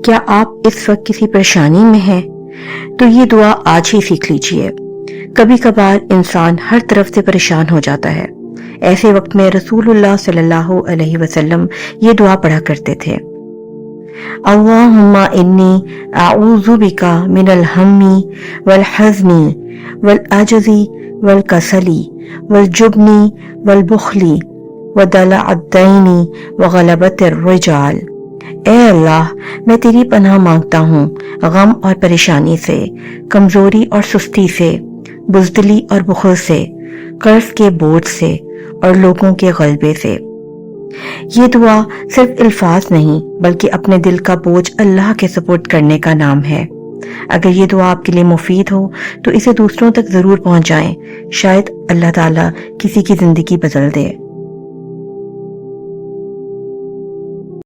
क्या आप इस वक्त किसी परेशानी में हैं? तो ये दुआ आज ही सीख लीजिए। कभी कभार इंसान हर तरफ से परेशान हो जाता है। ऐसे वक्त में रसूलुल्लाह सल्लल्लाहु अलैहि वसल्लम ये दुआ पढ़ा करते थे। अल्लाहुम्मा इन्नी अऊज़ु बिका मिनल हम्मी वल हज़नी वल अजज़ी वल कसली वल जुबनी वल बुखली व दलअद्दैनी व गलबतिर रिजाल। ए अल्लाह, मैं तेरी पनाह मांगता हूँ गम और परेशानी से, कमजोरी और सुस्ती से, बुज़दिली और बुखल से, कर्ज के बोझ से और लोगों के गलबे से। ये दुआ सिर्फ अल्फाज नहीं बल्कि अपने दिल का बोझ अल्लाह के सुपुर्द करने का नाम है। अगर ये दुआ आपके लिए मुफीद हो तो इसे दूसरों तक जरूर पहुंचाएं। शायद अल्लाह ताला किसी की जिंदगी बदल दे।